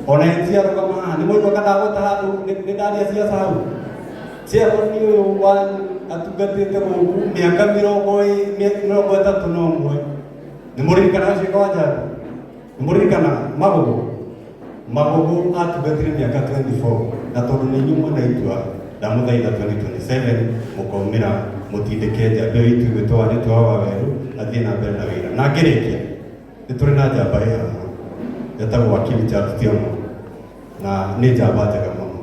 ona cia rugama ni moigwa kana gutahandu ni ndaria cia sahu cia ni uyu wa atugatite guku miaka 31 ni muririkana cio kwa jaru ni muririkana magogo atugatire miaka 24 na tondu ni nyuma na itwa ndamuthaitha 2027 mukomira mutindike njamba itu gwitwa ni twa Waweru athie na mbere na wira na ngirikia ni turi na njamba ya yetagwo wakili Charles Tiongo na ni njamba njega muno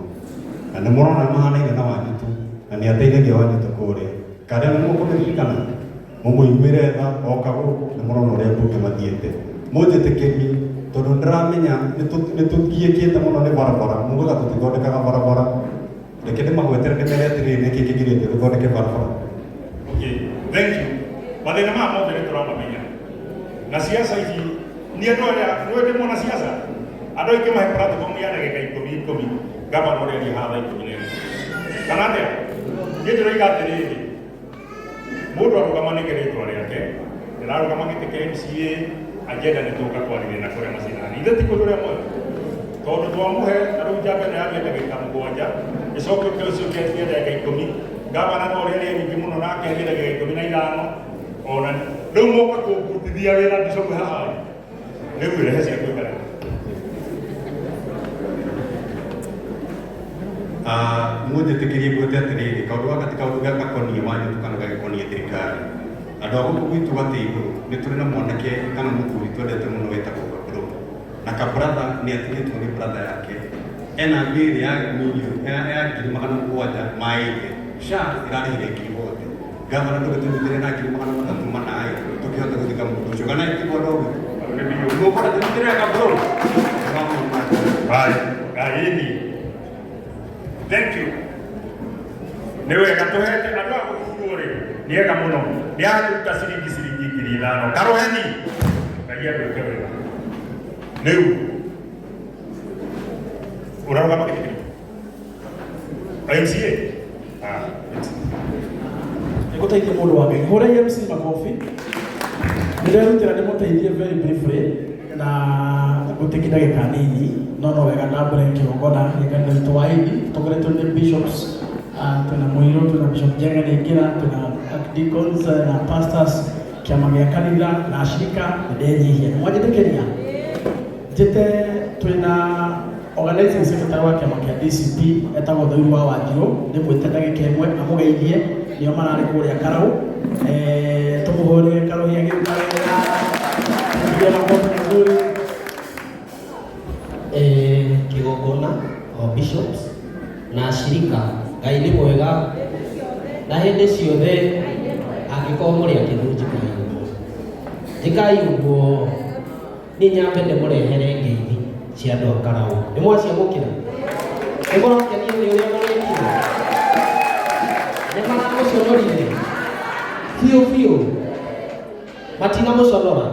na ni murona mahanaine na wanyitu na ni ateithagia wanyitu kuria kada ni mukuririkana mumuiguire tha oka guku ni murona uria mbunge mathiete munjitikirie tondu ndiramenya nituthiikite muno ni barabara mugaga tutithondekaga barabara reke ndimagwetere ndimere atiriri niki kigirite tuthondeke barabara. Okay, thank you. Mathina ma mothe ni turamamenya na siasa ici ni andu aria ni mwana siasa andu aingi mahe platform ya ndagika 10 gavana uria ni hatha 10 kana atia ni ndiraika atiriri mundu arugamanike ritwa riake ndirarugama giti kia MCA agenda ni tuka twarire na kuria macinani ithe ti kundu ria mwe tondu twamuhe na riu njamba ni yathie ndagika 7 icoke kiucio kiathie ndagika 10 gavana no ria nyingi muno nake athie ndagika 15 ona riu moka kumbutithia wira ndicoke haha riu irehe cia kwigara munjitikirie ngwete atiriri kaundu gaka ti kaundu gakonie wanyitu kana gagikonie thirikari andu aguku gwitu gati iguru ni turi na mwanake kana muthuri twendete muno wetagwo Kaburu na Kabratha ni atigitwo ni bratha yake ena mbiri ya milioni ya 700,000 maige sha irarire kibote gavana ndugitundire na 300,000 manai tukihota guthika mundu ucio kana ikibwa ndogo ni mukora ndire Kaburu bye gaini. Thank you. Ni wega tuhete andu a gukuuri ni ega muno ni aruta ciringi 5,000 karoheni ngai andwike wega riu urarugama giti MCA niguteithia mundu wa ngai hura MC makofi ndirerutira ndimuteithie very briefly na gutiki ndagika nini no wega ndambure kĩgongona gĩkanitha gitũ wa Indi tũkoretwo nĩ bishops tuna Mũirũ tuna Bishop Njenga Nĩngĩra tuna deacons na pastors kĩama gĩa kanitha na ashirika nĩndenyihia mwanjĩtĩkĩria njĩte twĩna organizing secretary wa kĩama kĩa DCP etagwo Thũiru wa Wanjirũ ndĩmwĩte ndagĩka ĩmwe amũgeithie nĩo mararĩ kũrĩa Karau tũmũhũrĩre Karau ya gĩũkarĩra kĩgongona o bishops na ashirika ngai nĩ mwega na hĩndĩ ciothe angĩkorwo mũrĩ akĩndu njikai ũguo nĩ nyambe ndĩmũrehere ngeithi cia andũ a Karau nĩ mwaciamũkĩra nĩ mũrakenio nĩ ũrĩa marekire nĩ maramũconorire biũ matinamũconora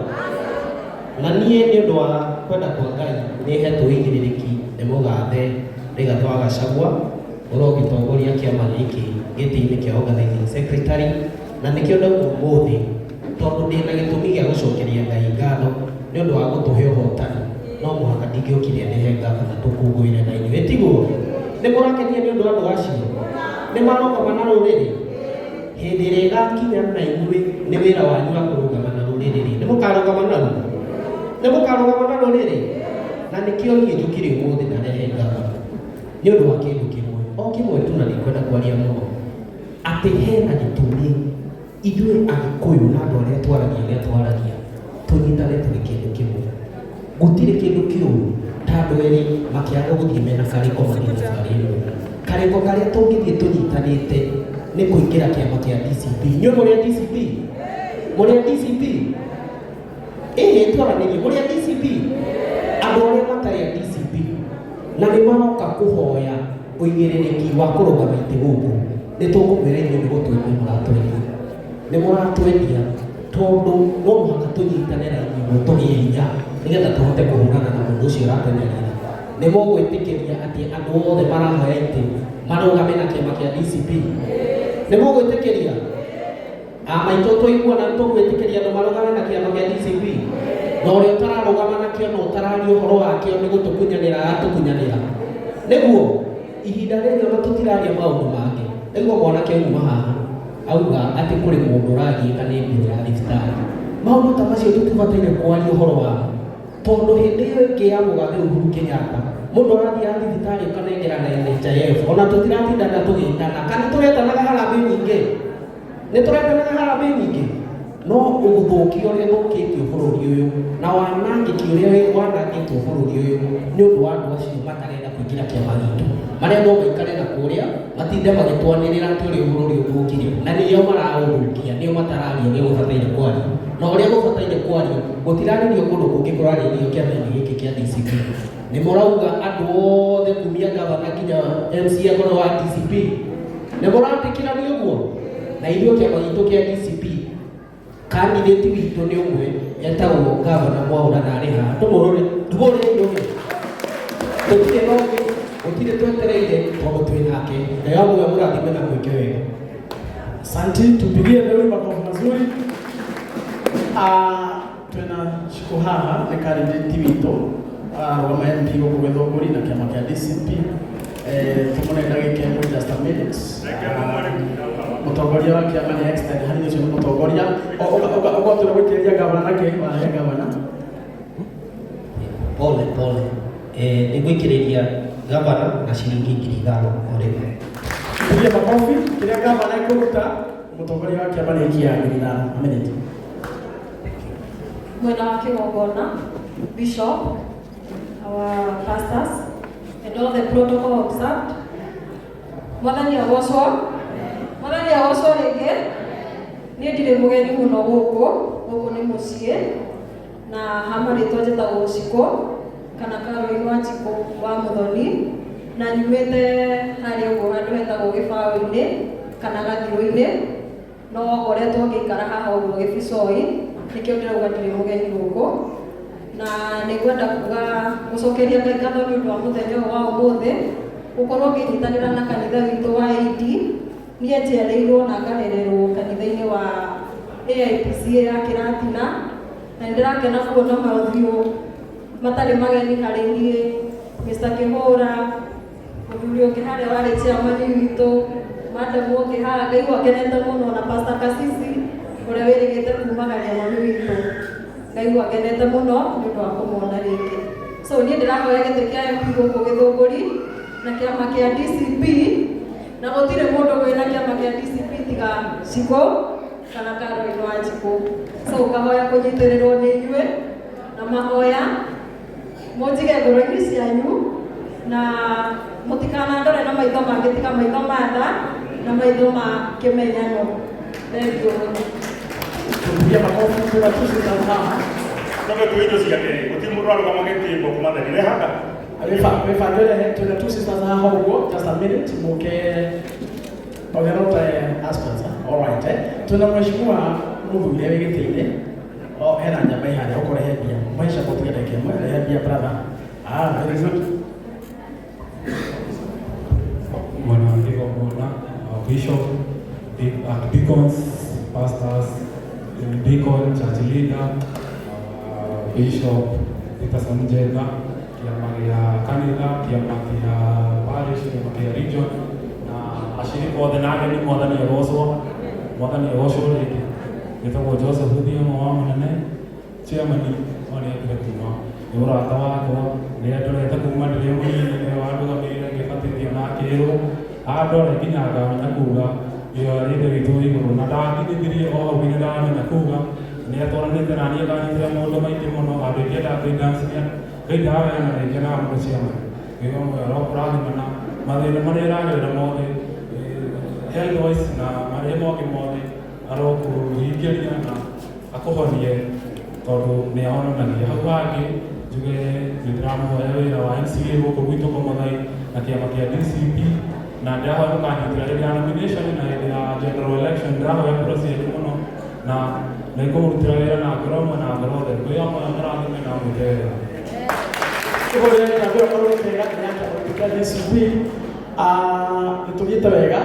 na niĩ nĩ ũndũ wa kwenda kwa Ngai nĩ hetwo igĩrĩrĩki nĩ mũgathe Rigathĩ wa Gachagua ũrogĩtongoria kĩama gĩkĩ gĩtĩ-inĩ kĩa organizing secretary na nĩkĩo ndauga ũmũthĩ tondũ ndĩna gĩtũmi gĩa gũcokeria Ngai ngatho nĩ ũndũ wa gũtũhe ũhotani no mũhaka ndingĩũkire nĩhe ngavana tũkũngũĩre na inyuĩ tiguo nĩ mũrakenia nĩ ũndũ wa andũ acio nĩ marogama na rũrĩrĩ hĩndĩ ĩrĩa ĩgakinya na inyuĩ nĩ wĩra wanyu wa kũrũgama na rũrĩrĩ nĩ mũkarũgama na rũrĩrĩ nĩ mũkarũgama na rũrĩrĩ na nĩkĩo niĩ njũkire ũmũthĩ na rehe ngavana nĩ ũndũ wa kĩndũ kĩmwe o kĩmwe tu na nĩkwenda kwaria mũno atĩ hena gĩtũmi ithuĩ Agĩkũyũ na andũ arĩa twaragia tũnyitane tũrĩ kĩndũ kĩmwe gũtirĩ kĩndũ kĩũru ta andũ erĩ makĩaga gũthiĩ mena karĩko mathiĩ thabarĩ ĩmwe karĩko karĩa tũngĩthiĩ tũnyitanĩte nĩ kũingĩra kĩama kĩa DCP inyuĩ mũrĩ DCP mũrĩ DCP twaranĩrie mũrĩ DCP andũ arĩa matarĩ DCP na nĩ maroka kũhoya ũigĩrĩrĩki wa kũrũgama itĩ gũkũ nĩ tũkũmwĩra inyuĩ nĩ gũtwendia mũratwendia nĩ mũratwendia tondũ no mũhaka tũnyitane na inyuĩ tũgĩe hinya nĩgetha tũhote kũhũrana na mũndũ ũcio ũratwenderia nĩ mũgwĩtĩkĩria atĩ andũ othe marahoya itĩ marũgame na kĩama kĩa DCP nĩ mũgwĩtĩkĩria maitũ tũiguana nĩ tũgwĩtĩkĩria andũ marũgame na kĩama kĩa DCP na ũrĩa ũtararũgama nakĩo na ũtararia ũhoro wakĩo nĩ gũtũkunyanĩra Niguo ihinda rĩrĩ ona tũtiraria maũndũ mangĩ. Niguo mwanake uma haha auga atĩ kũrĩ mũndũ ũragiĩka nĩ mbirũ ya thibitarĩ. Maũndũ ta macio tũtibataire kwaria ũhoro wamo, tondũ hĩndĩ ĩyo ĩngĩ ya mũgathe Uhuru Kenyatta mũndũ arathiaga thibitarĩ ũkanengera na NHIF, ona tũtiratindana tũgĩtana kana tũretanaga harambĩ nyingĩ. Nĩ tũretanaga harambĩ nyingĩ, no ũgũthũkia ũrĩa thũkĩtio bũrũri ũyũ na wanangĩki ũrĩa wanangĩtwo bũrũri ũyũ nĩ ũndũ wa andũ acio matarenda kũingĩra kĩama gitũ, marĩa no maikare na kũrĩa matinde magĩtwanĩrĩra atĩ ũrĩa bũrũri ũthũkire, na nĩo maraũthũkia, nĩo matararia ũrĩa gũbataire kwario, na ũrĩa gũbataire kwario gũtirarĩrio kũndũ kũngĩ kũrarĩrio kĩama-inĩ gĩkĩ kĩa DCP. Nĩ mũrauga andũ othe kumia gavana nginya MC agoro wa DCP, nĩ mũrandĩkĩrania ũguo, na ithuĩ kĩama gitũ kĩa DCP candidate witũ nĩ ũmwe etagwo gavana Mwaũra na arĩ haha, tũmũrore tũmũrĩre tũtirĩ na ũngĩ, gũtirĩ twetereire tondũ twĩ nake, na yamwe mũrathime na mwĩke wega. Asante, tupigie leo makofi mazuri. Twena shiko haha nĩ candidate witũ arũgama MP gũkũ Gĩthũngũri na kĩama kĩa DCP. Tũmũne ndagĩka ĩmwe just a minute. Mũtongoria wa kĩama nĩ extend harĩ ũcio nĩ mũtongoria. Ũgotũra gwĩtĩrĩria gavana nake wahe gavana. Pole. Nĩ gwĩkĩrĩria gavana na ciringi 5,000 o rĩmwe. Tupigie makofi. Kĩrĩa gavana ekũruta mũtongoria wa kĩama nĩ kiagĩrĩra a minute. Mwena wa kĩgongona, Bishop, our pastors, and all the protocol observed. Mwathani agocwo rĩngĩ. Niĩ ndirĩ mũgeni mũno gũkũ nĩ mũciĩ, na hama rĩtwa njĩtagwo Cikũ kana Caroline Wanjikũ wa Mũthoni, na nyumĩte harĩa ũguo handũ hetagwo Gĩbaũ-inĩ kana Gathirũ-inĩ, no ngoretwo ngĩikara haha ũguo Gĩbicoi, nĩkĩo ndĩrauga ndirĩ mũgeni gũkũ, na nĩngwenda gũcokeria Ngai ngatho nĩ ũndũ wa mũthenya ũyũ wa ũmũthĩ, gũkorwo ngĩnyitanĩra na kanitha witũ wa AD. Niĩ njiarĩirwo na ngarererwo kanitha-inĩ wa AIPCA ya Kĩratina, na nĩndĩrakena kuona maũthiũ matarĩ mageni harĩ niĩ, Mr. Kĩhũra, mũthuri ũngĩ harĩa warĩ chairman witũ, madam ũngĩ haha, ngaigua ngenete mũno, na Pastor Kasisi ũrĩa wĩrĩgĩte kuma harĩa mami witũ, ngaigua ngenete mũno nĩ ũndũ wa kũmona rĩngĩ. So niĩ ndĩrahoya gĩtĩ kĩa MP gũkũ Gĩthũngũri na kĩama kĩa DCP, na gũtirĩ mũndũ wĩna kĩama kĩa DCP tiga Cikũ kana Caroline Wanjikũ. So ngahoya kũnyitĩrĩrwo nĩ inyuĩ na mahoya mũnjige ngoro-inĩ cianyu, na mũtikanandore na maitho mangĩ tiga maitho ma tha na maitho ma kĩmenyano. Thank you. Tupigie makofi kwa tusi za haha. Kama tuijo ciake gũtirĩ mũndũ arũgama gĩtĩĩko kumathani rehaga Mefagele tuna two sisters na huko just a minute muke ogerota aspirants. All right. Tuna mheshimiwa Muthuri wĩgĩtĩire hena nyama ihari ũkũrehe bia maisha mũtigane kĩmwe rehe bia brother. Very good. Mwana Kĩgongona, Bishop, deacons, pastors, deacon, church leader, Bishop Peterson Njenga, kĩama gĩa kanitha, kĩama gĩa parish, kĩama gĩa region, na ashirika othe na ageni mwathani agocwo rĩngĩ. Gĩtagwo Joseph Thiong'o wa Mũnene, chairman wa nĩekire kuma nĩ mũrata wakwa, rĩrĩa ndorete kuma ndĩrĩ mũnini nĩwe wandũgamĩrĩire ngĩbatithio na akĩĩrwo andore nginya ngamenya kuga ĩyo rĩndĩ witũ igũrũ, na ndangindithirie o hau nginya ndamenya kuga nĩatwaranĩte na niĩ nganyitĩra maũndũ maingĩ mũno, andũ aingĩ ndakũindacia Ngai ndaheana rĩngĩ na mũndũ ciama wĩga mwega kũrathimana mathĩna marĩa ĩragerera mothe health wise na marĩa mothe arokũhingĩria na akũhonie tondũ nĩahonanagia. Hau hangĩ njuge nĩndĩramũhoya wĩra wa MCA gũkũ gwitũ Komathai na kĩama kĩa DCP, na ndĩrahoya mũkanyitĩra hĩndĩ ya nomination na hĩndĩ ya general election, ndĩrahoya kura cianyu mũno na nĩngũmũrutĩra wĩra na ngoro ĩmwe na ngoro theru. Wĩra mwega mũrathime na mwĩke wega. Nitugite wega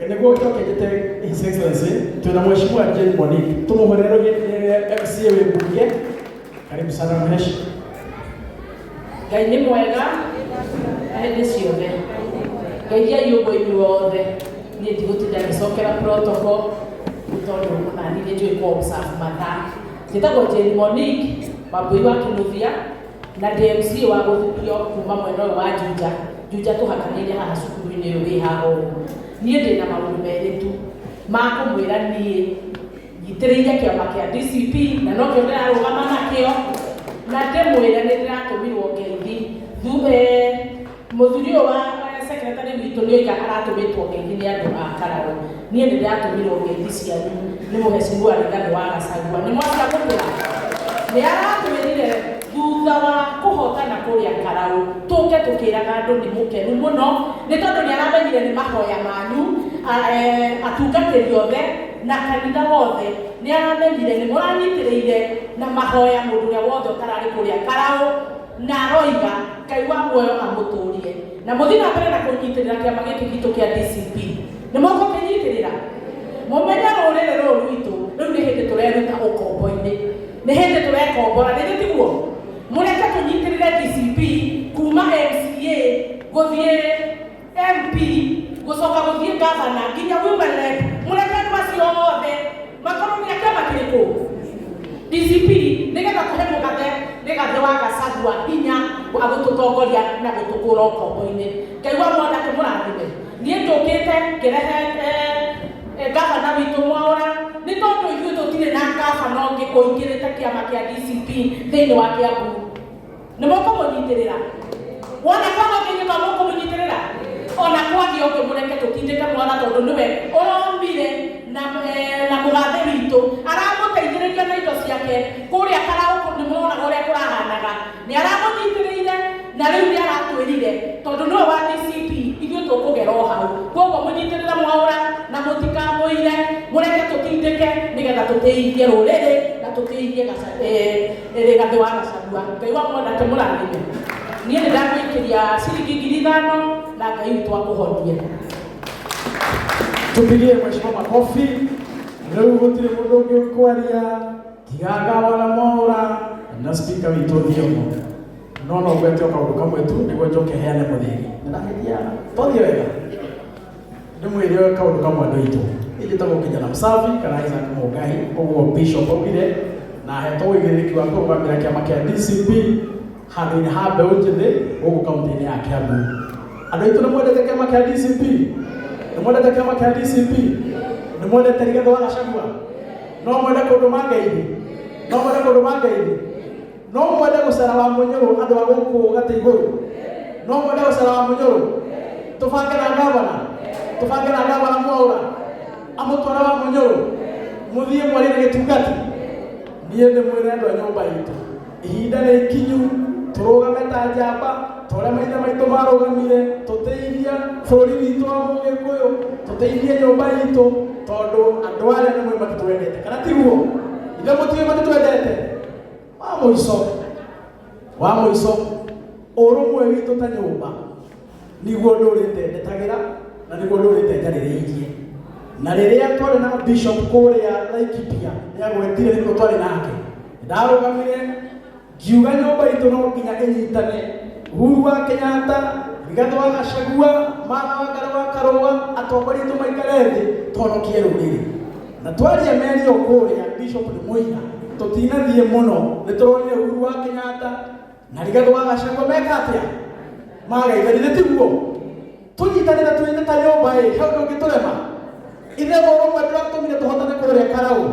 niguo kĩokĩte His Excellency twina mheshimiwa Jane Monique tumuhorero MCA wĩ bunge. Karibu sana mheshi. Ngai nĩ mwega hĩndĩ ciothe. ngeithia iũgũ inyuothe niĩ ndigũtinda ngĩcokera protocol tondũ onani nĩ njũĩ kũ-observe mathaa. Njĩtagwo Jane Monique Wambui wa Kinuthia na DMC wa gũthukio kuma mwena ũyũ wa Juja. Juja tũhakanĩire haha cukuru-inĩ ũyũ wĩ haha ũũ. Niĩ ndĩna maũndũ merĩ tu ma kũmwĩra niĩ njitĩrĩire kĩama kĩa DCP na no kĩo ndĩrarũgama nakĩo, na ndĩmwĩre nĩ ndĩratũmirwo ngeithi. Mũthuri ũyũ wa secretary witũ nĩ oiga aratũmĩtwo ngeithi nĩ andũ a Karau. Niĩ nĩ ndĩratũmirwo ngeithi cianyu nĩ Mheshimiwa Rigathĩ wa Gachagua. Nĩ mwacagũkĩra nĩ aratwĩrire thutha wa kũhotana kũrĩa Karau tũke tũkĩraga andũ nĩ mũkenu mũno nĩ tondũ nĩ aramenyire nĩ mahoya manyu atungatĩri othe na kanitha wothe nĩ aramenyire nĩ mũranyitĩrĩire na mahoya mũndũ ũrĩa wothe ũtararĩ kũrĩa Karau na aroiga Ngai wa muoyo amũtũrie na mũthiĩ na mbere na kũnyitĩrĩra kĩama gĩkĩ gitũ kĩa DCP. Nĩ mũkũkĩnyitĩrĩra mũmenye rũrĩrĩ rũrũ rwitũ rĩu nĩ hĩndĩ tũreruta ũkombo-inĩ, nĩ hĩndĩ tũrekombora. Nĩ tiguo mũreke tũnyitĩrĩre DCP kuma MCA gũthiĩ MP gũcoka gũthiĩ gavana nginya women rep. Mũreke andũ acio othe makorwo nĩ kĩama kĩrĩkũ DCP nĩgetha tũhe mũgathe Rigathĩ wa Gachagua hinya wa gũtũtongoria na gũtũkũra ũkombo-inĩ. Ngai wa mwanake mũrathime. Niĩ njũkĩte ngĩrehe gavana witũ Mwaũra nĩ tondũ ithuĩ tũtirĩ na gavana ũngĩ ũingĩrĩte kĩama kĩa DCP thĩinĩ wa Kiambu. Nĩ mũkũmũnyitĩrĩra wona kwagĩa ũngĩ nĩ mũkũmũnyitĩrĩra ona kwagĩa ũngĩ mũreke tũtindĩke Mwaũra tondũ nĩwe ũromire na mũgathe witũ aramũteithĩrĩria na indo ciake kũrĩa Karau. Nĩ mũronaga ũrĩa kũrahanaga nĩ aramũnyitĩrĩire na rĩu nĩ aratwĩrire tondũ nĩwe wa DCP ithuĩ tũkũgera o hau. Koguo mũnyitĩrĩre Mwaũra na mũtikamũire mũreke tũtindĩke nĩgetha tũtĩithie rũrĩrĩ na tũtĩithie Rigathĩ wa Gachagua. Ngai wa mwanake mũrathime. Niĩ nĩ ndagwĩkĩria ciringi 5,000 na Ngai witũ akũhonie. Tupigie mheshimiwa makofi. Rĩu gũtirĩ mũndũ ũngĩ kwaria tiga gavana Mwaũra na speaker witũ Thiong'o. No gwetio kaũndũ kamwe tu nĩguo njoke heane mũthĩgi. Ndĩrahĩtia tothiĩ wega ndĩmwĩre kaũndũ kamwe andũ aitũ. Ĩgĩtagwo Kijana Msafi kana Isaac Mũngai. Ũguo Bishop augire na hetwo ũigĩrĩrĩki wa kũrũgamĩrĩra kĩama kĩa DCP handũ-inĩ ha mbeũ njĩthĩ gũkũ kaũntĩ-inĩ ya Kiambu. Andũ aitũ nĩ mwendete kĩama kĩa DCP? Nĩ mwendete kĩama kĩa DCP? Nĩ mwendete Rigathĩ wa Gachagua? No mwende kũndũ mangeithi? No mwende kũndũ mangeithi? No mwende gũcera wa Mũnyũrũ andũ a gũkũ gatĩ igũrũ? No mwende gũcera wa Mũnyũrũ? Tũbange na gavana? Tũbange na gavana Mwaũra amũtwara wa Mũnyũrũ mũthiĩ mwarĩ na gĩtungati? Niĩ ndĩmwĩre andũ a nyũmba itũ ihinda nĩ ikinyu tũrũgame ta njamba ta ũrĩa maithe maitũ marũgamire tũteithia bũrũri witũ wa Mũgĩkũyũ, tũteithie nyũmba itũ tondũ andũ arĩa nĩmwe matitwendete. Kana tiguo? Ithe mũtiũĩ matitwendete? Wa mũico ũrũmwe witũ ta nyũmba nĩguo ndũrĩte ndetagĩra na nĩguo ndũrĩte njarĩrĩirie. Na rĩrĩa twarĩ na Bishop kũrĩa Laikipia nĩagwetire nĩguo twarĩ nake ndarũgamire ngiuga nyũmba itũ no nginya ĩnyitane. Uhuru wa Kenyatta, Rigathĩ wa Gachagua, Martha Wangari wa Karũa, atongoria aitũ maikare thĩ tũhonokie rũrĩrĩ. Na twaria mĩario kũrĩa Bishop nĩ mũiga tũtinathiĩ mũno nĩ tũronire Uhuru wa Kenyatta na Rigathĩ wa Gachagua meka atĩa? Magaithanire tiguo? Tũnyitanĩre twĩna ta nyũmba hau ndũngĩtũrema. Ithe ũrũmwe ndũratũmire tũhotane kũrĩa Karau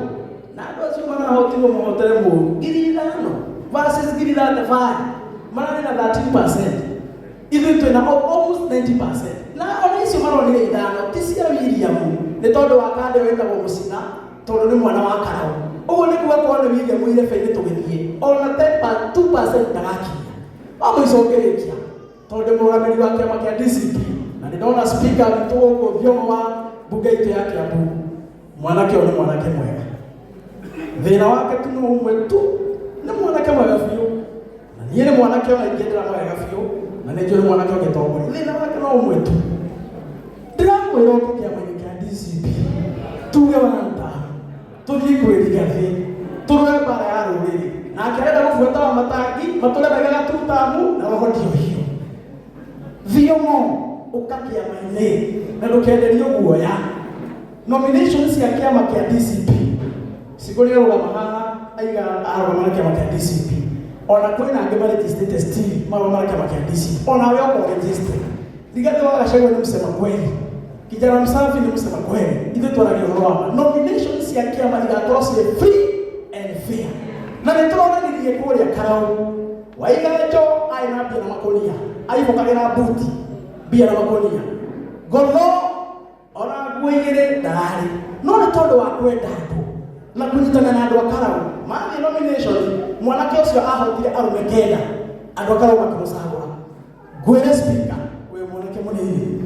na andũ acio marahotirwo mũhotere mũru 5,000 versus 35 mararĩ na 13%. Ithuĩ twĩna almost 90%. Na ona icio maronire 5 ti cia William nĩ tondũ wa kande wĩtagwo Mũcina tondũ nĩ mwana wa Karau. Ũguo nĩ kuga korwo nĩ William irebe-inĩ tũgĩthiĩ ona 2% ndagakinya. Wa mũico ngĩrĩkia tondũ mũrũgamĩrĩri wa kĩama kĩa DCP na ndĩrona speaker witũ gũkũ Thiong'o wa mbunge itũ ya Kiambu. Mwanake ũyũ nĩ mwanake mwega. Thĩna wake tu nĩ ũmwe tu, nĩ mwanake mwega biũ. Na niĩ nĩ mwanake ona ingĩendera mwega biũ na nĩ njũĩ mwanake ũngĩtongoria. Thĩna wake no ũmwe tu. Ndĩramwĩra ũke kĩama-inĩ kĩa DCP tuge wanta tũthiĩ kwĩ Rigathĩ tũrũe mbara ya rũrĩrĩ na akĩrenda gũbuata wa matangi matũrebaga gatutamu na roho ndio hiyo. Thiong'o ukakiama-inĩ na ndũkenderio guoya. Nominations cia kĩama kĩa DCP Sigũrĩ arũgama haha aiga arũgama na kĩama kĩa DCP, ona kwĩna angĩ maregistrate still marũgama na kĩama kĩa DCP, ona we ũko register. Rigathĩ wa Gachagua nĩ msema kweli, kijana msafi nĩ msema kweli, ithuĩ twaragia ũhoro wa ma. Nominations cia kĩama igakorwo cirĩ free and fair, na nĩ tũronanirie kũrĩa Karau Waiganjo aina mbia na makũnia aibũkagĩra mbuti mbia na makũnia, Ngotho ona nguo igĩrĩ ndararĩ, no nĩ tondũ wa kwenda andũ na kũnyitana na andũ a Karau mathiĩ nomination, mwanake ũcio ahotire arũme kenda, andũ a Karau makĩmũcagũra. Ngwĩre speaker wĩ mwanake mũnini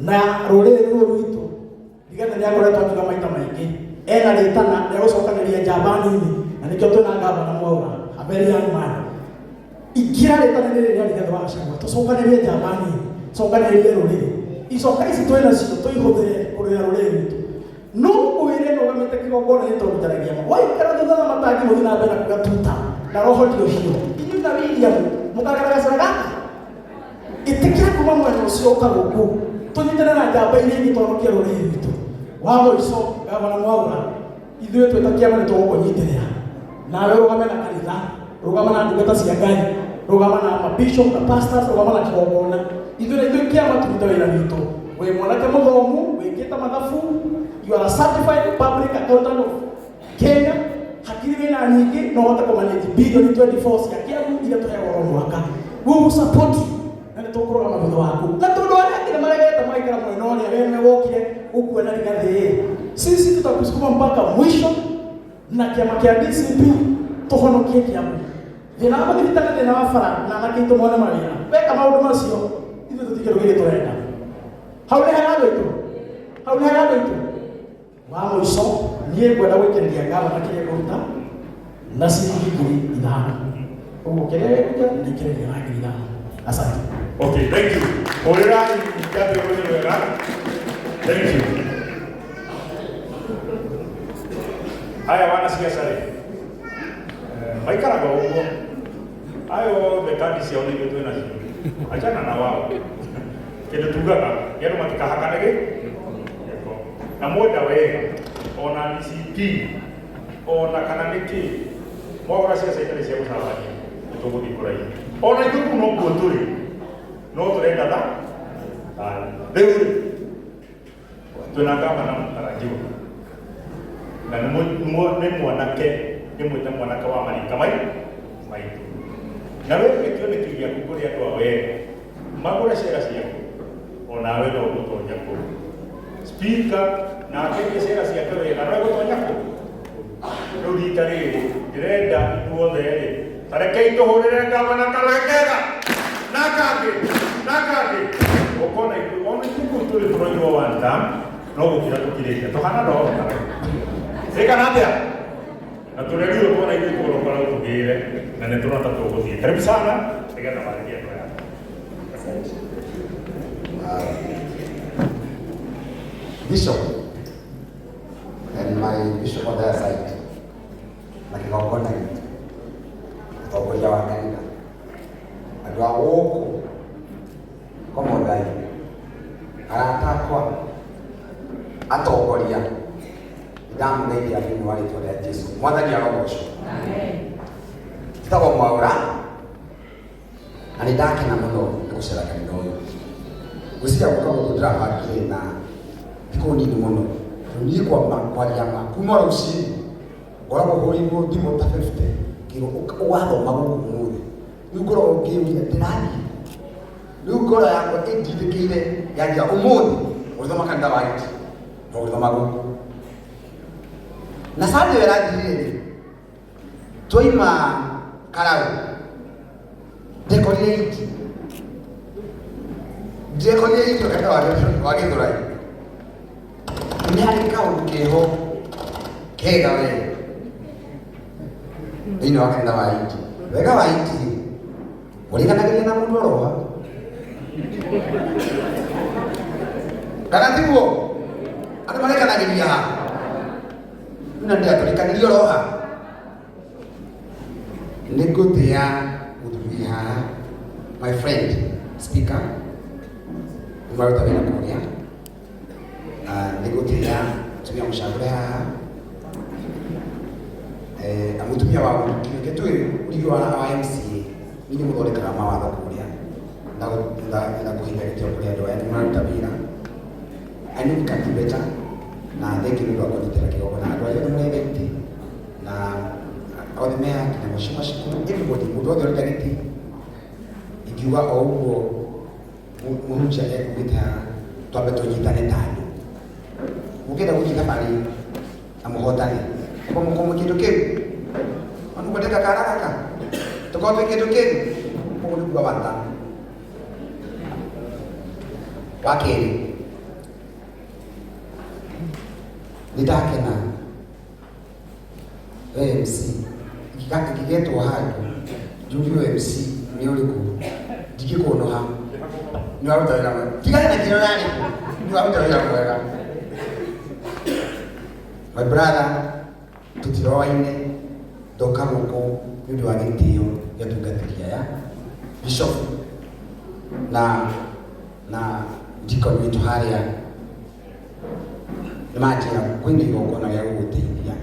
na rũrĩrĩ rũrũ rwitũ, Rigathĩ nĩ akoretwo akiuga maita maingĩ ena rĩtana rĩa gũcokanĩria njamba nini, na nĩkĩo twĩna ngavana Mwaũra, a very young man. Ingĩra rĩtana rĩrĩ rĩa Rigathĩ wa Gachagua, tũcokanĩrie njamba nini, tũcokanĩrie rũrĩrĩ, icoka ici twĩna cio tũihũthĩre kũrũĩra rũrĩrĩ rwitũ. No ũwĩre rũgamĩte kĩgongona nĩ tondũ ndaragia ma waikara thutha na matangi mũthiĩ na mbere na kuga tuta na roho ndio hiyo inyuĩ na William mũkagaragacara gaka ĩtĩkĩra kuma mwena ũcio ũka gũkũ tũnyitane na njamba iria ingĩthonokia rũrĩrĩ rwitũ. Wa mũico gavana Mwaũra, ithuĩ twĩ ta kĩama nĩ tũgũkũnyitĩrĩra, nawe rũgame na kanitha, rũgama na ndungata cia Ngai, rũgama na mabishop na pastors, rũgama na kĩgongona. Ithuĩ kĩama tũruta wĩra witũ. Wĩ mwanake mũthomu wĩkĩte mathabu, you are a certified public accountant of Kenya, hakiri wĩna nyingĩ no ũhote kũmanage bilioni 24 cia kĩambu iria tũheagwo o mwaka. We will support you na nĩ tũkũrũgama thutha waku. Na tondũ arĩa angĩ nĩmaregete maikara mwena ũrĩa we nĩwe wokire ũkuona Rigathĩ, sisi tutakusukuma mpaka mwisho na kĩama kĩa DCP tũhonokie kĩambu. Thĩna wa mathibitarĩ, thĩna wa bara na anake aitũ mone mawĩra, weka maũndũ macio ithuĩ tũtikĩrũgĩrĩ tũrenda. Hau nĩ hega andũ aitũ, hau nĩ hega andũ aitũ. Wa mũico niĩ ngwenda gwĩkĩrĩria ngavana kĩrĩa kũruta na ciringi 5,000. Ũguo kĩrĩa gĩkũruta nĩkĩrĩria na 5,000. Asante. Okay, thank you. Orera Rigathĩ rũrĩrĩ wega. Thank you. Haya wanasiasa rĩ, maikaraga ũguo, ayo othe kandi ciao nĩ ithuĩ twĩ nacio, achana na wao. Kĩndũ tugaga gĩandũ matikahakane gĩko, na mwenda wega ona DCP ona kana nĩkĩ Mwaũra ciaca itarĩ cia gũcabania nĩtũgũthiĩ kũraihu. Ona ithuĩ kũu noguo tũrĩ, no tũrenda tha rĩu rĩ twĩna ngavana Mũtarajiwa na nĩ mwanake, ndĩmwĩte mwanake wa marika maitũ, na we kĩoneki gĩaku kũrĩ andũ a wega magũre ciĩga ciaku, onawe no ũgũtonya kũu. Speaker na akĩendia ciĩga ciake wega no egũtonya kũu. Rĩu rita rĩrĩ ndĩrenda ithuothe rĩ, ta rekei tũhũrĩre ngavana Karekega na kangĩ ũkona ithuĩ ona ithuĩ tũrĩ tũroirwo one term no gũkira tũkirĩte tũhana ndoro ĩkana atĩa na tũrerirwo tuona ithuĩ kũrogora ũtũgĩre na nĩ tũrona ta tũgũthiĩ. Karibu sana nĩgetha marĩrie andũ aya. Bishop and my bishop on their side, na kĩgongona gitũ, mũtongoria wa kanitha, andũ a gũkũ Komodai, arata akwa, atongoria, ndamũgeithia thĩinĩ wa rĩĩtwa rĩa Jesũ. Mwathani arogocwo. Njĩtagwo Mwaũra na nĩndakena mũno nĩ gũcera kanitha ũyũ. Ngwĩciria gũka gũkũ ndĩrabangire na thikũ nini mũno, niĩ kwaria ma kuma rũciinĩ ngoragwo hũrĩirwo thimũ ta 50 kĩrwo ũgathoma gũkũ ũmũthĩ. Rĩu ngoragwo ngĩũria ndĩrathiĩ, rĩu ngoro yakwa ĩndindĩkĩire yanjia ũmũthĩ ũgĩthoma kanitha wa Gĩtĩ na ũgĩthoma gũkũ. Na Sunday ĩrathirire twaima Karau ndekorire iki kanitha wa Gĩthũrai. Nĩ harĩ kaũndũ kĩho kega wega thĩinĩ wa kanitha wa Iki. Wega wa Iki mũriganagĩria na mũndũ aroha kana tiguo, andũ marekanagĩria haha na ndĩatũrĩkanĩria oroha. Nĩ ngũtĩa mũthuri haha, my friend speaker, maruta wĩra kũrĩa nĩ gũtĩĩa mũtumia mũcagũre haha mũtumia wa kĩrĩke tũĩ ũrigi wa MCA nĩ mũthondekaga mawatho kũrĩa na kũhinga gĩtĩo kũrĩ andũ aya nĩ maruta wĩra I can do better na thank you kwa kũnyitĩra kĩgongona andũ aya nĩ mũrethete na othe me haki na mũciĩ macukuru everybody mũndũ wothe ũrenda gĩtĩ ingiuga o ũguo mũhunjia ekugĩte haha twambe tũnyitane ta andũ mũkĩenda gũthiĩ thabarĩ na mũhotane mũkomũ kĩndũ kĩu anũkwendeka kara gaka tũkorwo twĩ kĩndũ kĩu ũguo nĩguo wata wa kerĩ nĩndakena MC ingĩgetwo handũ njũrio MC nĩ ũrĩkũ ndingĩkũnoha nĩ waruta wĩra mwega tigane na kĩro yarĩ nĩ waruta wĩra mwega my brother tũtiroaine ndoka gũkũ nĩ ũndũ wa gĩtĩo gĩa tungatĩri aya bishop na deacon witũ harĩa nĩ manjĩra kwĩna igongona gĩa gũgũteithia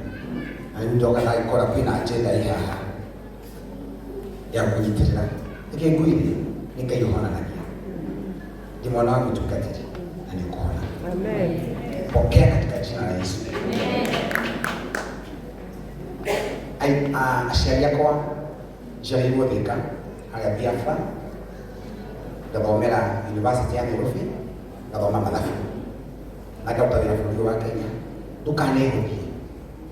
na rĩu ndoka ndagĩkora kwĩna agenda ĩ haha ya kũnyitĩrĩra reke ngwĩre nĩ Ngai ũhonanagia ndĩ mwana wa mũtungatĩri na nĩ ũkũhona pokea katika jina la Yesu aciari akwa njiarĩirwo Thika harĩa Biafra ngathomera University ya Nairobi ngathoma mathabu na ngaruta wĩra bũrũri wa Kenya ndũkanehũthie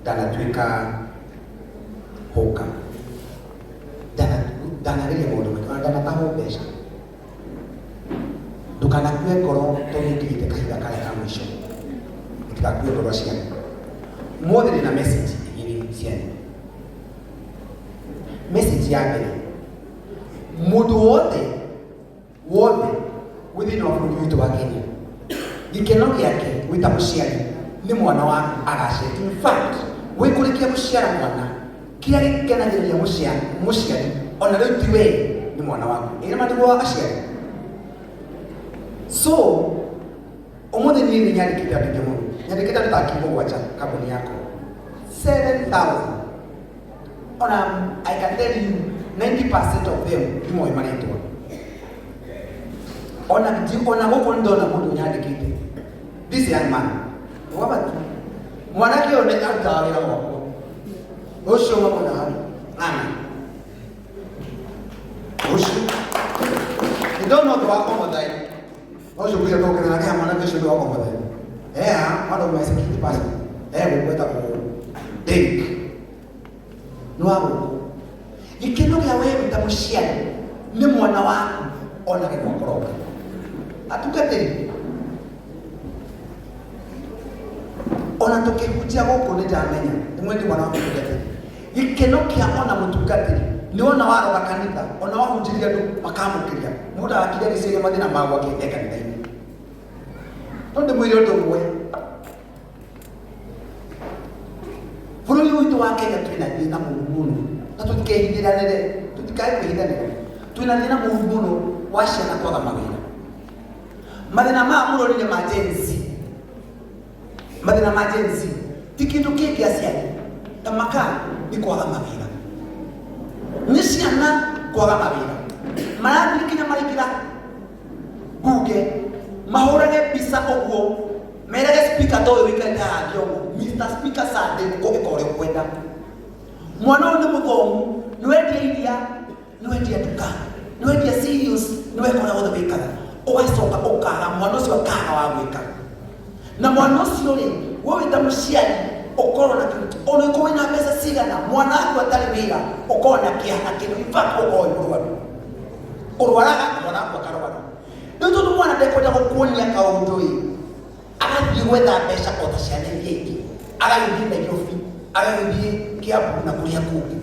ndanatuĩka hũka ndanageria maũndũ maingĩ ndanatahwo mbeca ndũkanakue ngoro tondũ nĩkinyĩte kahinda karĩa ka mũico itigakue ngoro cianyu ũmũthĩ ndĩna message igĩrĩ cianyu message ya mbere mũndũ wothe wĩthĩinĩ wa bũrũri witũ wa Kenya gĩkeno gĩake gwĩta mũciari nĩ mwana wa agacĩra in fact wĩkũrĩkia gũciara mwana kĩrĩa gĩkenagĩrĩria mũciari ona rĩu ti we nĩ mwana waku ĩna manĩguo aciari so ũmũthĩ niĩ nĩ nyandĩkĩte andũ aingĩ mũno nyandĩkĩte andũ ta ngiri mũgwanja kambuni yakwa 7,000 ona I can tell you 90% of them imoe marĩtwa ona gũkũ nĩ ndona mũndũ nyandĩkĩte this young man wabatu mwanake ũyũ nĩ arutaga wĩra gwakwa ũcio mamona hau ũcio nĩ ndona ũndũ wa Komothai ũcio kwĩra tũkena nake mwanake ũcio nĩ wa Komothai one of my security person gũkweta Derek nĩ wa gũkũ gĩkeno gĩa we wĩta mũciari nĩ mwana waku ona gĩgũkoroka atungatĩri ona tũkĩhunjia gũkũ nĩ ndamenya nĩmwe nĩ mwana wa mũtungatĩri gĩkeno kĩa ona mũtungatĩri nĩ ona waroga kanitha ona wahunjĩria andũ makamũkĩria mũndũ akire gĩciria mathĩna ma gwake kanitha-inĩ no ndĩmwĩre ũndũ ũmwe bũrũri witũ wa Kenya twĩna thĩna mũru mũno na tũtikehithanĩre tũtikae kwĩhithanĩra twĩna thĩna mũru mũno wa ciana kwaga mawĩra mathĩna ma bũrũri nĩ ma Gen Z mathĩna ma Gen Z ti kĩndũ kĩngĩ aciari na maka nĩ kwaga mawĩra nĩ ciana kwaga mawĩra marathiĩ nginya maraingĩra bunge mahũrage mbica ũguo merage speaker toĩ wĩikarĩte haha kĩogo Mr. Speaker Sunday gũkũgĩka ũrĩa ũkwenda mwana ũyũ nĩ mũthomu nĩ wendia iria nĩ wendia nduka nĩ wendia cereals nĩ weka ũrĩa wothe wĩkaga ũgacoka ũkaga mwana ũcio akaga wa gwĩka na mwana ũcio rĩ we wĩta mũciari ũkorwo na kĩndũ ona ũkorwo na mbeca cigana mwana waku atarĩ wĩra ũkorwo na kĩhana kĩndũ in fact ũkorwo mũrwaru ũrwaraga mwana waku akarwara rĩu tondũ mwana ndekwenda gũkuonia kaũndũ ĩ agathiĩ gwetha mbeca o ta ciana iria ingĩ agagĩthiĩ Nairobi agagĩthiĩ Kiambu na kũrĩa kũngĩ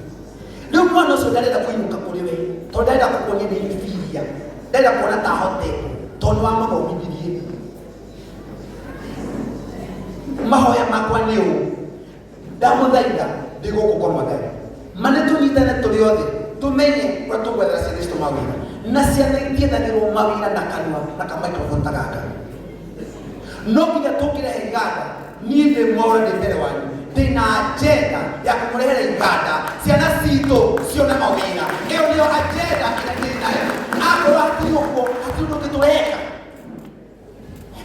rĩu mwana ũcio ndarenda kũinũka kũrĩ we tondũ ndarenda gũkuonia nĩ inferior ndarenda kuona ta ahotetwo tondũ wa mathomithirie mahoya makwa nĩ ũũ ndamũthaitha ndĩ gũkũ Komothai manĩ tũnyitane tũrĩ othe tũmenye ũrĩa tũgwethera ciana citũ mawĩra na ciana ithiethagĩrwo mawĩra na kanua na kamaikrofoni ta gaka. No nginya tũkĩrehe iganda, niĩ ndĩ mwaura ndĩ mbere wanyu, ndĩna agenda ya kũmũrehera iganda ciana citũ cione mawĩra. Ĩyo nĩyo agenda ĩrĩa ndĩ nayo. Akorwo hatirĩ ũguo, hatirĩ ũndũ ũngĩ tũreka.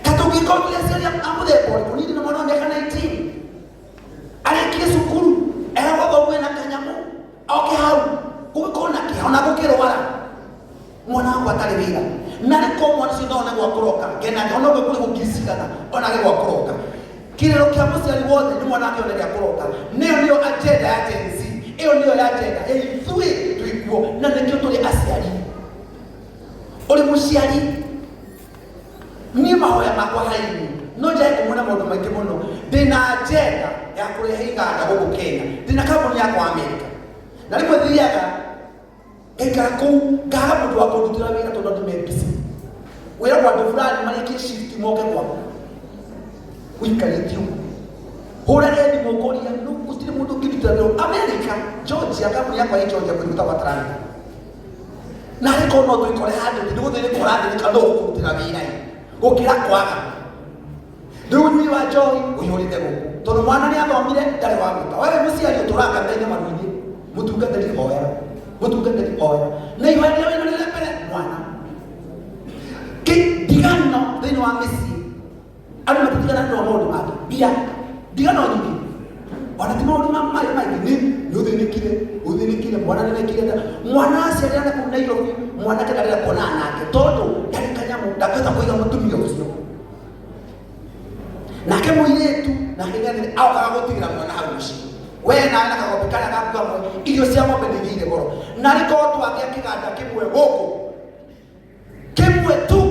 Katũngĩkorwo tũrĩ aciari a mũthemba ũrĩkũ, niĩ ndĩna mwana wa mĩaka 19 arĩkie cukuru, egũthomwo na kanyamũ, oke hau gũgĩkorwo na kĩeha ona gũkĩrwara, mwana wakwa atarĩ wĩra. Na nĩko mwana ũcio ndona gwa kũroka, ngenage ona ũngĩkũrĩ gũkĩcigana ona gĩ gwa kũroka. Kĩrĩro kĩa mũciari wothe nĩ mwana wake ona gĩa kũroka. Nĩyo agenda ya Gen Z, ĩyo nĩyo agenda ya ithuĩ twĩkuo, na nĩkĩo tũrĩ aciari. Ũrĩ mũciari, niĩ mahoya makwa harĩ no njae kũmwona maũndũ maingĩ mũno. Ndĩna agenda ya kũrehe iganda gũkũ Kenya, ndĩna kambuni yakwa Amerika, na rĩmwe thiaga ngaikara kũu ngaga mũndũ wa kũndutĩra wĩra tondũ andũ me busy. Wĩra kwa andũ fulani marĩkie shift moke gwakwa ũikarĩte ũguo, hũrage thimũ ũkũria no gũtirĩ mũndũ ũngĩrutĩra wĩra Amerika, Georgia, kambuni yakwa ĩ Georgia kũruta Atlanta. Na arĩkorwo no twĩkore handũ nĩ gũthĩrĩka ũrathĩrĩka no ũkũrutĩra wĩra gũkĩra kwaga. Rĩu ũnyui wa njohi ũihũrĩte gũkũ tondũ mwana nĩ athomire ndarĩ wa gwĩka. Wewe mũciari ũtũraga mbere maru-inĩ, mũtungatĩri hoera, mũtungatĩri hoera, na ihoya rĩrĩa wĩna mbere mwana. Ndigano thĩinĩ wa mĩciĩ, andũ matitigana na maũndũ mangĩ, mbia, ndigano nyingĩ, ona ti maũndũ maingĩ, nĩ ũthĩnĩkire, mwana nĩmekire nda, mwana aciarĩra kũu Nairobi, mwanake ndarenda kuonana nake tondũ ndarĩ kanyamũ, ndangĩhota kũiga mũtumia ũcio. Nake mũirĩtu nake nĩathire aũkaga gũtigĩra mwana hau mũciĩ. We nawe na kagombe karĩa gaku kamwe, irio cia ng'ombe nĩ igĩire goro. Na rĩkorwo twagĩa kĩganda kĩmwe gũkũ, kĩmwe tu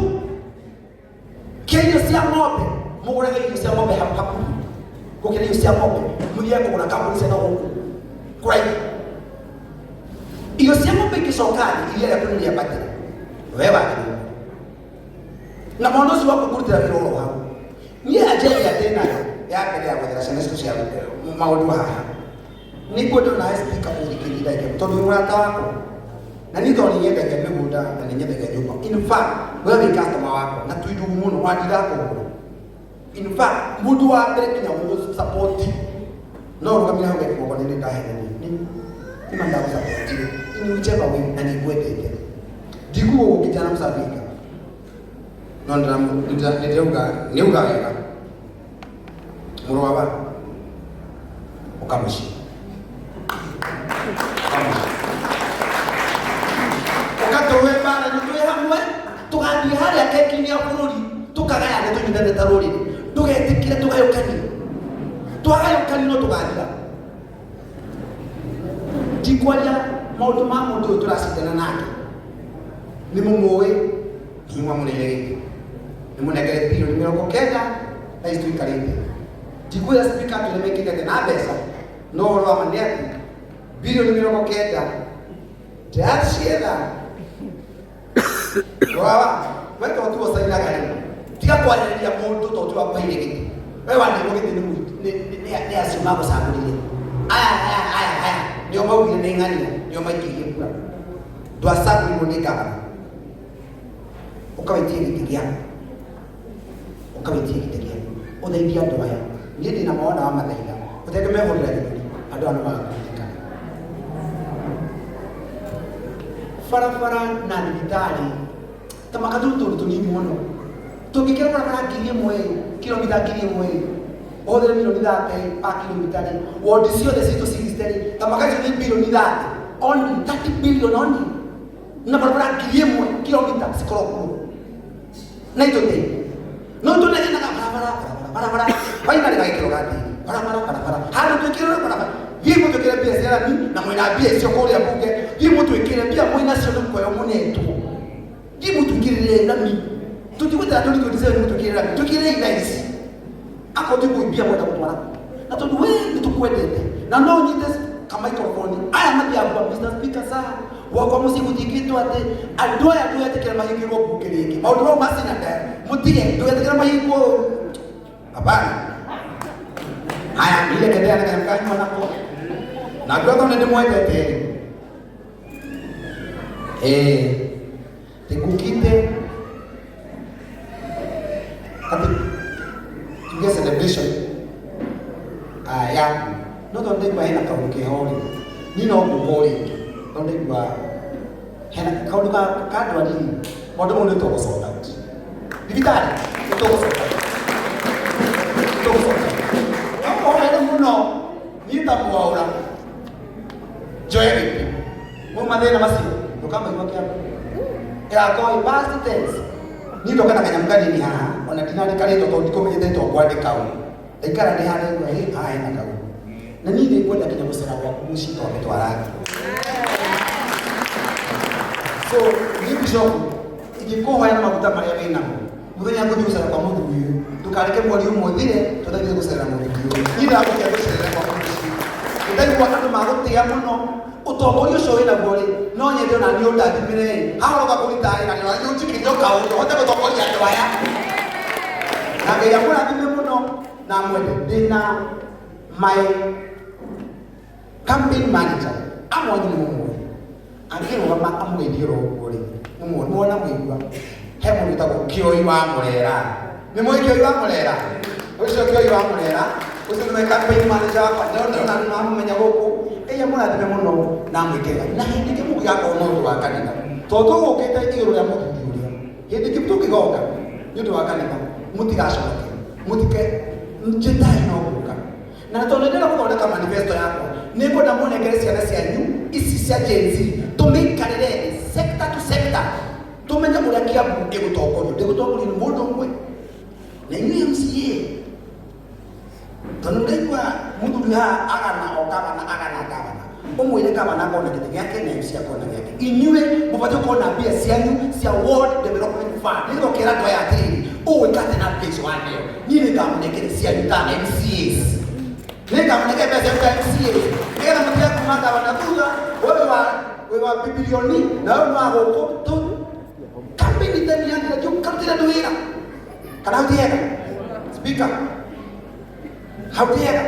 kĩa irio cia ng'ombe, mũgũrage irio cia ng'ombe hau hakuhĩ, gũkĩra irio cia ng'ombe mũthiage kũgũra kambuni cia gũkũ kũraihu. Irio cia ng'ombe ingĩcoka thĩ, iria rĩaku nĩ rĩambatĩra, we wagĩrĩirwo na mwana ũcio waku kũrutĩra wĩra oro hau. Niĩ agenda ndĩnayo ya mbere ya gwethera ciana citũ cia maũndũ haha nĩguo ndona speaker mũthikĩrĩria ndaigua tondũ nĩ mũrata wakwa na niĩ tondũ nĩnyendagia mĩgũnda na nĩnyendagia nyũmba. In fact we wĩ customer wakwa na twĩ ndugu mũno wandirakwo mũno. In fact mũndũ wa mbere nginya gũsupport no rũgamire hau gekĩrwo nĩ ndahenania nĩma ndagũsupportire in whichever way na nĩngwendete ndikuo gũkĩjana Msafrika no nĩuga wega mũrũ wa baba ũkamũciĩ ũgatũwe mbara na twĩ hamwe tũgathiĩ harĩa keki-inĩ ya bũrũri tũkagayana tũnyitane ta rũrĩrĩ ndũgetĩkire tũgayũkanie twagayũkanie no tũgathira. Ndikwaria maũndũ ma mũndũ ũyũ tũracindana nake nĩ mũmũĩ hinya mũnene gĩkĩ nĩ mũnengere bilioni 90 na ici tũikarĩte. Ndikuĩra speaker tũnĩmekĩte na mbeca no ũhoro wa ma nĩ atĩ bilioni 90 ndacietha wawa weka watu wasainaga rĩmwe tiga kwarĩrĩria mũndũ tondũ wa kwaire gĩtĩ we wandĩkwo gĩtĩ nĩ aciuma gũcagũrire aya nĩo maugire nĩ ng'ania nĩo maikĩirie kura ndwacagũrirwo nĩ ngavana ũkawĩtie gĩtĩ gĩaku ũkawĩtie gĩtĩ gĩaku ũthaithia andũ aya niĩ ndĩna mawona wa mathaitha ũtengĩmehũrĩra gĩthũri andũ aya nĩmagakũririkana. Barabara na thibitarĩ ta makaturu tũndũ tũnini mũno tũngĩkĩra barabara 1,000 kilomita 1,000 ũhũthĩre milioni 30 pa kilomita wodi ciothe citũ 60 ta makacio nĩ bilioni 30 only 30 billion only na barabara 1,000 kilomita cikorwo kuo na itũtei no tũnegenaga barabara baina rĩgagĩkĩro gatĩ barabara handũ twĩkĩrĩre barabara thiĩ mũtwĩkĩre mbia cia rami na mwĩna mbia icio kũrĩa mbunge thiĩ mũtwĩkĩre mbia mwĩna cio nĩ mkũheo mũnetwo thiĩ mũtwĩkĩrĩre rami tũtigwĩtĩra 2027 mũtwĩkĩrĩre rami twĩkĩrĩre ina ici akorwo tũkũimbia mwenda gũtwara na tondũ we nĩ tũkwendete na no ũnyite kamaikrofoni aya mathiagwa Mr. Speaker saa wakwa mũciĩ gũthingĩtwo atĩ andũ aya ndwetĩkĩra mahingĩrwo mbunge rĩngĩ maũndũ mau macina ndaya mũtige ndwetĩkĩra mahingwo hapana. Haya ile kedea na kanywa nako na ndio ndio mwendete tegukite ati tuge celebration yaku no tonde kwa hena kaundu kihori ni no ngukori tonde kwa hena kaundu ka kadwari mondo mondo to sort out bibitari to sort out hapo hena muno ni tamwaura joyeri mo madena masio ndo kama hivyo kiapo ya koi past tense ni ndo kana kanyamgani ni haha ona tinali kale to ndiko mwenye to kwandika u ikara ni hali kwa hii haya na kau na nini kwenda kinyamosera wa kumushika wa mitwaraki so ni bishop ikikoha yana makuta maria wena muthenya ngo nyusara kwa mundu uyu tukareke mwali umuthire tutathie gusera mundu uyu ira ko ya gusera kwa mundu uyu ndai kwa andu magutia muno utongoria ucio wina guo no nyende ona ni undathimire haroga kuritaira ni wanyu tikithio kaundu hote gutongoria andu aya na ngai akurathime muno na mwende ndina my campaign manager amwanyu ni mumwe angirugama amwithiro guo mumwe muona mwigua he mundu witagwo Kioi wa Murera ni mwe Kioi wa Murera ucio Kioi wa Murera ucio ni campaign manager kwa ndio na mamenya guku eya murathime muno na mwikega na hindi kimu gako mundu wa kanitha toto gukite iguru ya muthuri uria hindi kimu tukigoka ndu wa kanitha mutigacoke mutike njendai no guka na tonendera guthondeka manifesto yakwa niko na monekere ciana cianyu ici cia Gen Z tumikarire sector to sector tumenye uria Kiambu igutongorio ni mundu umwe na inyu MCA tondu ndaigua muthuri ha agana umwire gavana kona kiti giake na MC akona giake inyue mubate kona mbia cianyu cia World Development Fund niko kira ndo ya tiri uwekate na place wande nyine kamunekere cianyu ta MCAs nega muneke pesa ya MCAs nega mutia kumata wanatuza wewe wa bilioni na wewe wa goko tu kampeni tani yake ndio kamtira ndoira kana utiega speaker hautiega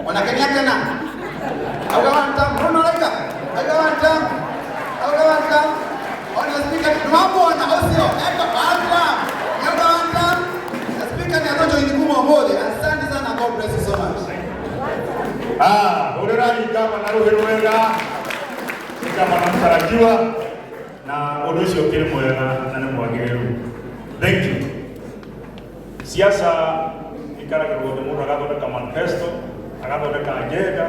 wanakenia tena awanta mronolaika awanta ona speaker mambo na osio eka banda yawanta speaker ni atojo indikumo moja asante sana God bless you so much urerani kama na ruhero wega kama na mtarajiwa na odocio kile mwega na ni mwagiriru thank you siasa ikaraga gude mundu agathondeka manifesto agathondeka agenda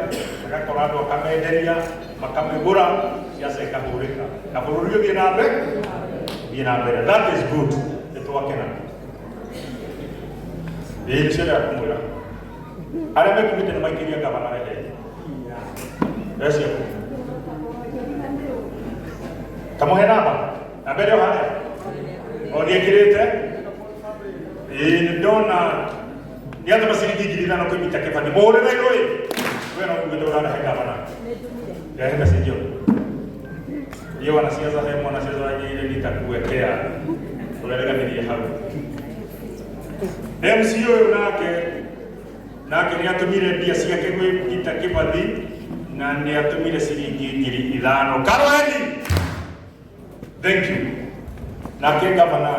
agakora andu akamenderia makamigura siasa ikahurika na bururi uthie na mbere that is good nitwakena ĩĩ cio ya kumwira arĩa mekumĩte nĩ maikĩria gavana wehe ecio kamuhe namba na mbere harĩa o nĩekĩrĩte ĩĩ nĩ ndona nĩ andũ maciringi 5,000 kwĩmita kĩbandĩ mũhũrĩre rũĩ we no kumĩte ũrarehe gavana yahenga cenjio iyo wanasiasa he mwanasiasa wanyire nitakuwekea ulereganirie hau MC uyu nake ni atumire mbia ciake gwita kibathi na ni atumire ciringi 5,000 Karweni thank you nake gavana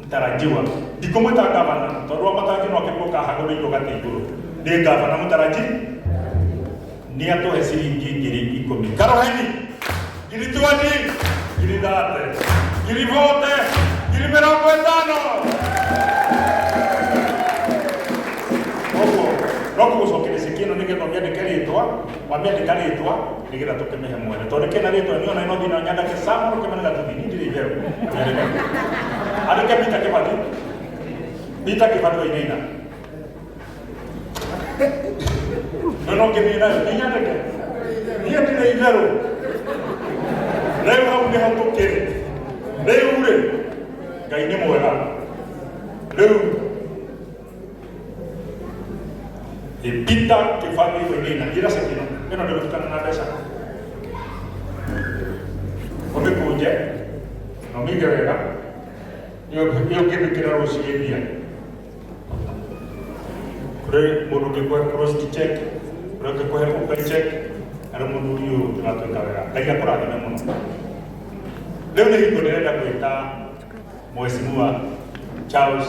mtarajiwa ndikumwita gavana tondu amatangi no akiruka haguru iruga iguru ni gavana mtarajiwa ni atohe ciringi 10,000 Karweni giri 20 giri 30 giri 40 giri 50 Roko gũcokeria cikino nĩgetha ũmĩandĩke rĩtwa wamĩandĩka rĩtwa nĩgetha tũkĩmĩhe mwene tondũ kĩna rĩtwa niona no nginya nyandĩke Samuel Kĩmani Gatuthi ndirĩ itherũ andĩke Peter Kĩbathi Wainaina no ngĩthiĩ nayo nĩnyandĩke niĩ ndirĩ itherũ rĩu hau nĩho tũkĩrĩ rĩu rĩ Ngai nĩ mwega rĩu Peter Kĩbathi Wainaina ira cikino ĩno ndĩrũtukana na mbeca ũmĩkũnje na ũmĩige wega ĩyo ngĩmĩkĩra rũciũ mbia kũrĩ mũndũ ũngĩkũhe crossed check kũrĩ ũngĩkũhe open check arĩ mũthuri ũyũ tũratwĩka wega Ngai akũrathime mũno Leo nĩ hingo ndĩrenda gwĩta Mheshimiwa Charles